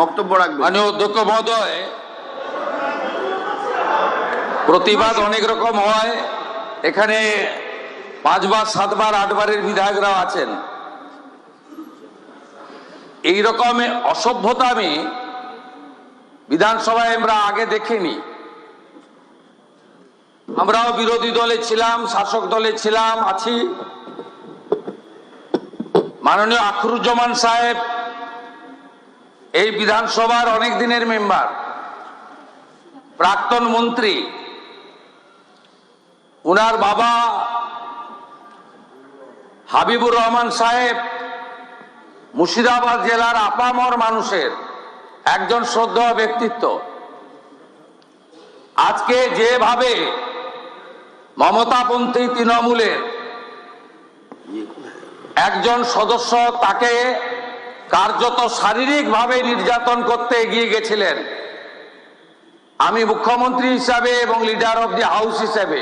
বক্তব্য রাখবেন। মাননীয় অধ্যক্ষ মহোদয়, প্রতিবাদ অনেক রকম হয়। এখানে 5 বার 7 বার 8 বারের বিধায়করাও আছেন। এই রকম অসভ্যতা আমি বিধানসভায় আমরা আগে দেখিনি। আমরাও বিরোধী দলে ছিলাম, শাসক দলে ছিলাম, আছি। মাননীয় আখরুজ্জামান সাহেব এই বিধানসভার অনেক দিনের মেম্বার, প্রাক্তন মন্ত্রী। উনার বাবা হাবিবুর রহমান সাহেব মুর্শিদাবাদ জেলার আপামর মানুষের একজন শ্রদ্ধেয় ব্যক্তিত্ব। আজকে যেভাবে মমতাপন্থী তৃণমূলের একজন সদস্য তাকে কার্যত শারীরিকভাবে নির্যাতন করতে এগিয়ে গেছিলেন, আমি মুখ্যমন্ত্রী হিসাবে এবং লিডার অব দি হাউস হিসাবে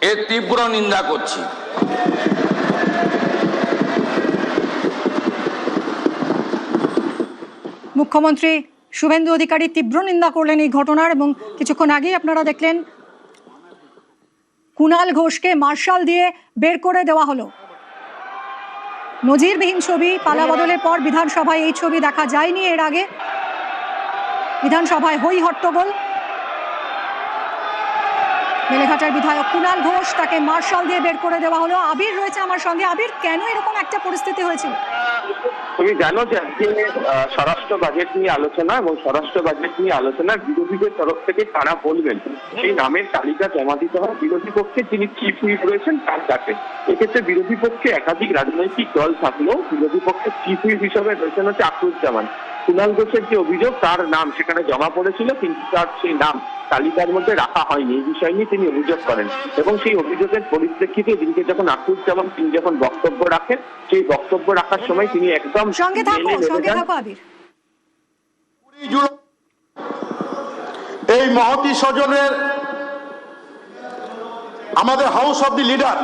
এর তীব্র নিন্দা করছি। মুখ্যমন্ত্রী শুভেন্দু অধিকারী তীব্র নিন্দা করলেন এই ঘটনার, এবং কিছুক্ষণ আগেই আপনারা দেখলেন কুণাল ঘোষকে মার্শাল দিয়ে বের করে দেওয়া হলো। নজিরবিহীন ছবি। পালাবদলের পর বিধানসভায় এই ছবি দেখা যায়নি এর আগে। বিধানসভায় হই হট্টগোল। বেলেঘাটার বিধায়ক কুণাল ঘোষ, তাকে মার্শাল দিয়ে বের করে দেওয়া হলো। আবির রয়েছে আমার সঙ্গে। আবির, কেন এরকম একটা পরিস্থিতি হয়েছিল? তুমি জানো যে আজকে স্বরাষ্ট্র বাজেট নিয়ে আলোচনা, এবং স্বরাষ্ট্র বাজেট নিয়ে আলোচনা বিরোধীদের তরফ থেকে তারা বলবেন সেই নামের তালিকা জমা দিতে হয় বিরোধী পক্ষে যিনি চিফ হুইপ রয়েছেন তার কাছে। এক্ষেত্রে বিরোধী পক্ষে একাধিক রাজনৈতিক দল থাকলেও বিরোধী পক্ষে চিফ হুইপ হিসেবে রয়েছেন হচ্ছে আখরুজ্জামান। কুণাল ঘোষের যে অভিযোগ, তার নাম সেখানে জমা পড়েছিল, কিন্তু তার সেই নাম তালিকার মধ্যে রাখা হয়নি। এই বিষয় নিয়ে তিনি অভিযোগ করেন, এবং সেই অভিযোগের পরিপ্রেক্ষিতে দিনকে যখন আখরুজ্জামান তিনি যখন বক্তব্য রাখেন, সেই বক্তব্য রাখার সময় তিনি একদম সঙ্গে থাকো আবির। এই মহতী স্বজনের আমাদের হাউস অব দি লিডার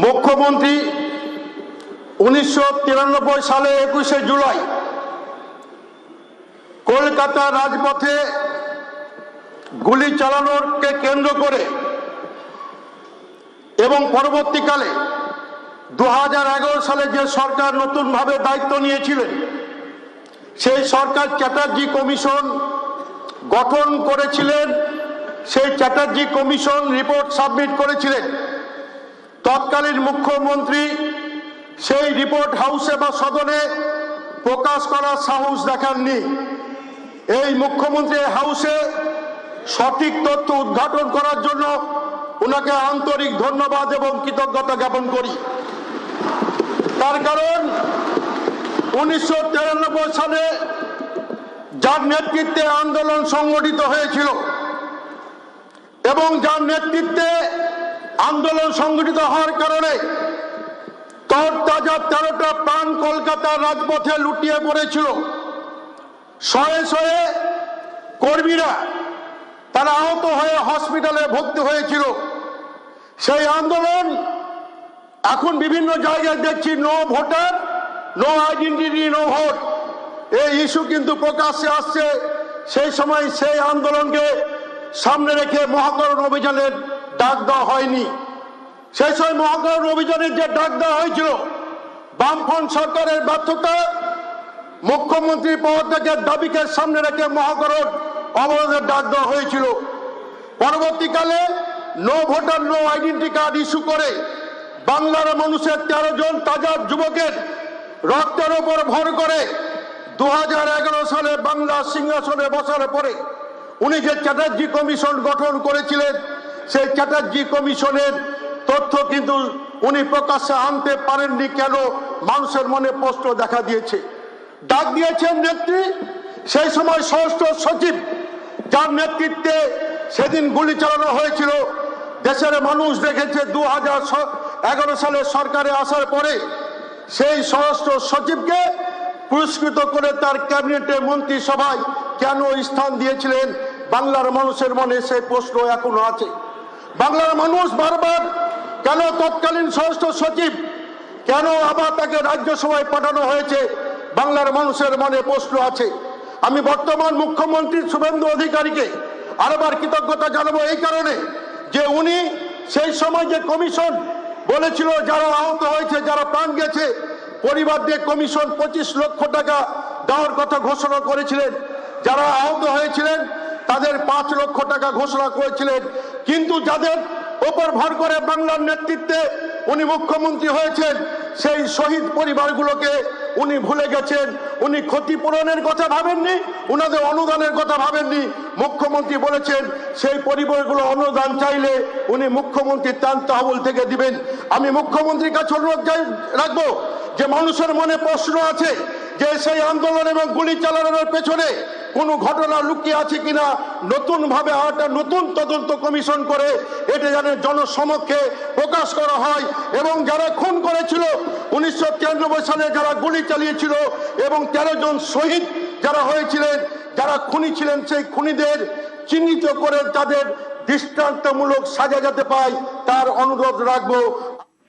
মুখ্যমন্ত্রী 1993 সালে 21শে জুলাই কলকাতা রাজপথে গুলি চালানোরকে কেন্দ্র করে এবং পরবর্তীকালে 2011 সালে যে সরকার নতুনভাবে দায়িত্ব নিয়েছিলেন, সেই সরকার চ্যাটার্জি কমিশন গঠন করেছিলেন। সেই চ্যাটার্জি কমিশন রিপোর্ট সাবমিট করেছিলেন। তৎকালীন মুখ্যমন্ত্রী সেই রিপোর্ট হাউসে বা সদনে প্রকাশ করার সাহস দেখাননি। এই মুখ্যমন্ত্রী হাউসে সঠিক তথ্য উদ্ঘাটন করার জন্য ওনাকে আন্তরিক ধন্যবাদ এবং কৃতজ্ঞতা জ্ঞাপন করি। তার কারণ 1993 সালে যার নেতৃত্বে আন্দোলন সংগঠিত হয়েছিল এবং যার নেতৃত্বে আন্দোলন সংগঠিত হওয়ার কারণে তরতাজা 13টা প্রাণ কলকাতার রাজপথে লুটিয়ে পড়েছিল। শয়ে শয়ে কর্মীরা তারা আহত হয়ে হসপিটালে ভর্তি হয়েছিল। সেই আন্দোলন এখন বিভিন্ন জায়গায় দেখছি no voter, no identity, no vote, এই ইস্যু কিন্তু প্রকাশ্যে আসছে। সেই সময় সেই আন্দোলনকে সামনে রেখে মহাকরণ অভিযানের ডাক দেওয়া হয়নি। সেই সময় মহাকরণ অভিযানের যে ডাক দেওয়া হয়েছিল, বামফ্রন্ট সরকারের ব্যর্থতা, মুখ্যমন্ত্রী পদত্যাগের দাবিকে সামনে রেখে মহাকরণ অবরোধের ডাক দেওয়া হয়েছিল। পরবর্তীকালে no voter, no identity card issue করে বাংলার মানুষের 13 জন তাজা যুবকের রক্তের উপর ভর করে 2011 সালে বাংলার সিংহাসনে বসার পরে উনি যে চ্যাটার্জি কমিশন গঠন করেছিলেন, সেই চ্যাটার্জি কমিশনের তথ্য কিন্তু উনি প্রকাশ্যে আনতে পারেননি। কেন? মানুষের মনে প্রশ্ন দেখা দিয়েছে। ডাক দিয়েছেন নেত্রী, সেই সময় স্বরাষ্ট্র সচিব যার নেতৃত্বে সেদিন গুলি চালানো হয়েছিল। দেশের মানুষ দেখেছে 2011 সালে সরকারে আসার পরে সেই স্বরাষ্ট্র সচিবকে পুরস্কৃত করে তার ক্যাবিনেটে মন্ত্রিসভায় কেন স্থান দিয়েছিলেন, বাংলার মানুষের মনে সেই প্রশ্ন এখনো আছে। বাংলার মানুষ বারবার কেন তৎকালীন স্বরাষ্ট্র সচিব কেন আবার তাকে রাজ্যসভায় পাঠানো হয়েছে, বাংলার মানুষের মনে প্রশ্ন আছে। আমি বর্তমান মুখ্যমন্ত্রী শুভেন্দু অধিকারীকে আরেকবার কৃতজ্ঞতা জানাবো এই কারণে যে উনি সেই সময় যে কমিশন বলেছিল যারা আহত হয়েছে, যারা প্রাণ গেছে, পরিবারদের কমিশন 25 লক্ষ টাকা দেওয়ার কথা ঘোষণা করেছিলেন। যারা আহত হয়েছিলেন তাদের 5 লক্ষ টাকা ঘোষণা করেছিলেন। কিন্তু যাদের ওপর ভর করে বাংলার নেতৃত্বে উনি মুখ্যমন্ত্রী হয়েছেন, সেই শহীদ পরিবারগুলোকে উনি ভুলে গেছেন। উনি ক্ষতিপূরণের কথা ভাবেননি, উনাদের অনুদানের কথা ভাবেননি। মুখ্যমন্ত্রী বলেছেন সেই পরিবারগুলো অনুদান চাইলে উনি মুখ্যমন্ত্রীর ত্রাণ তহবিল থেকে দিবেন। আমি মুখ্যমন্ত্রীর কাছে অনুরোধ রাখবো যে মানুষের মনে প্রশ্ন আছে যে সেই আন্দোলন এবং গুলি চালানোর পেছনে কোনো ঘটনা লুকিয়ে আছে কিনা, নতুন ভাবে একটা নতুন তদন্ত কমিশন করে এটা যেন জনসমক্ষে প্রকাশ করা হয় এবং যারা খুন করেছিল 1993 সালে যারা গুলি চালিয়েছিল এবং 13 জন শহীদ যারা হয়েছিলেন, যারা খুনি ছিলেন, সেই খুনিদের চিহ্নিত করে তাদের দৃষ্টান্তমূলক সাজা যাতে পায় তার অনুরোধ রাখবো।